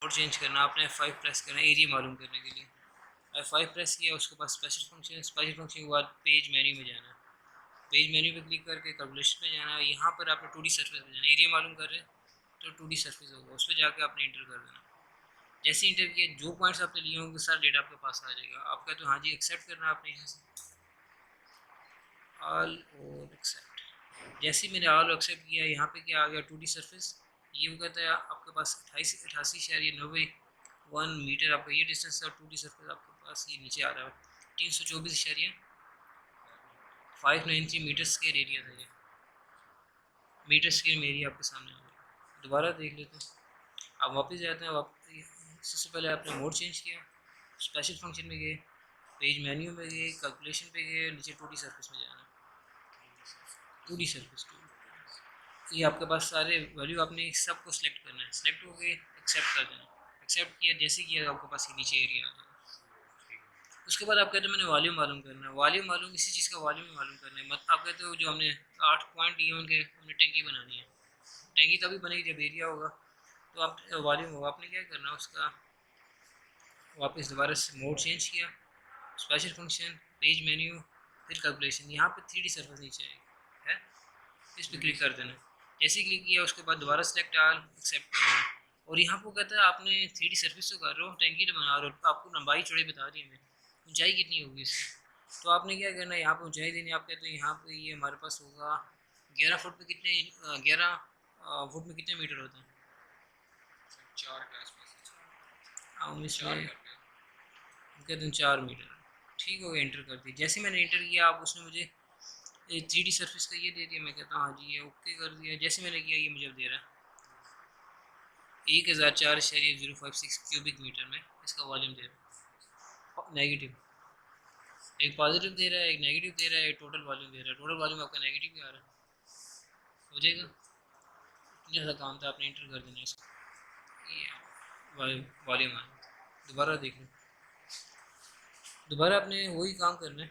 Mode change करना, आपने F5 press करना एरिया मालूम करने के लिए। F5 प्रेस किया, उसके बाद स्पेशल फंक्शन के बाद पेज मेन्यू में जाना, पेज मेन्यू पे क्लिक करके कैलकुलेशन पे जाना। यहाँ पर आपने 2D सरफेस पे जाना, एरिया मालूम कर रहे हैं तो 2D सरफेस होगा, उस पर जाके आपने इंटर कर देना। जैसे इंटर किया, जो पॉइंट्स आपने लिए होंगे सारा डेटा आपके पास आ जाएगा। आपका तो हाँ जी एक्सेप्ट करना आपने यहाँ से ऑल और एक्सेप्ट। जैसे ही मैंने ऑल एक्सेप्ट किया, यहाँ पे क्या आ गया 2D सरफेस। ये वो कहता है आपके पास 88.91 मीटर आपका ये डिस्टेंस है, 2D सरफेस आपके पास ये नीचे आ रहा है 324.593 मीटर स्क्वायर एरिया था। ये मीटर स्क्वायर में एरिया आपके सामने आ गया। दोबारा देख लेते हैं, आप वापस जाते हैं। सबसे पहले आपने मोड चेंज किया, स्पेशल फंक्शन में गए, पेज मेन्यू में गए, कैलकुलेशन पे गए, नीचे 2D सरफेस में जाना। 2D सरफेस ये आपके पास सारे वैल्यू आपने सबको सिलेक्ट करना है। सिलेक्ट हो गए, एक्सेप्ट कर देना। एक्सेप्ट किया, जैसे किया आपके पास ये नीचे एरिया आ जाएगा। उसके बाद आप कहते हो मैंने वॉल्यूम मालूम करना है। वॉल्यूम मालूम इसी चीज़ का वॉल्यूम मालूम करना है। मतलब आप कहते हो जो हमने 8 पॉइंट दिए उनके हमने टैंकी बनानी है। टैंकी तभी बनेगी जब एरिया होगा, तो आप वॉल्यूम होगा। आपने क्या करना है उसका, वापस दोबारा से मोड चेंज किया, स्पेशल फंक्शन, पेज मेन्यू, फिर कैलकुलेशन। यहाँ पे 3D सरफेस नीचे आएगी है, इस पर क्लिक कर देना। जैसे क्लिक किया उसके बाद दोबारा सेलेक्ट ऑल, एक्सेप्ट कर देना। और यहाँ पर कहता है आपने 3D सरफेस तो कर रहे हो, टैंकी तो बना रहे हो, आपको लंबाई चौड़ाई बता दी है, ऊंचाई कितनी होगी इसकी। तो आपने क्या करना है, यहाँ पर ऊंचाई देनी। आप कहते हो यहाँ पे ये हमारे पास होगा 11 फुट पे कितने 11 फुट में कितने मीटर होते हैं? 4 के आसपास। हम इसमें कहते हैं 4 मीटर। ठीक हो गया, एंटर कर दिया। जैसे मैंने एंटर किया, आप उसने मुझे 3D सरफेस का ये दे दिया। मैं कहता हूँ हाँ जी ये ओके कर दिया। जैसे मैंने किया ये मुझे दे रहा है 1004.056 क्यूबिक मीटर में इसका वॉल्यूम दे रहा है। नेगेटिव एक पॉजिटिव दे रहा है, एक नेगेटिव दे रहा है, एक टोटल वॉल्यूम दे रहा है। टोटल वॉल्यूम आपका नेगेटिव भी आ रहा है। हो जाएगा, इतना सा काम था, आपने इंटर कर देना इसको। वॉल्यूम आ दोबारा देख लो, दोबारा आपने वही काम करना है।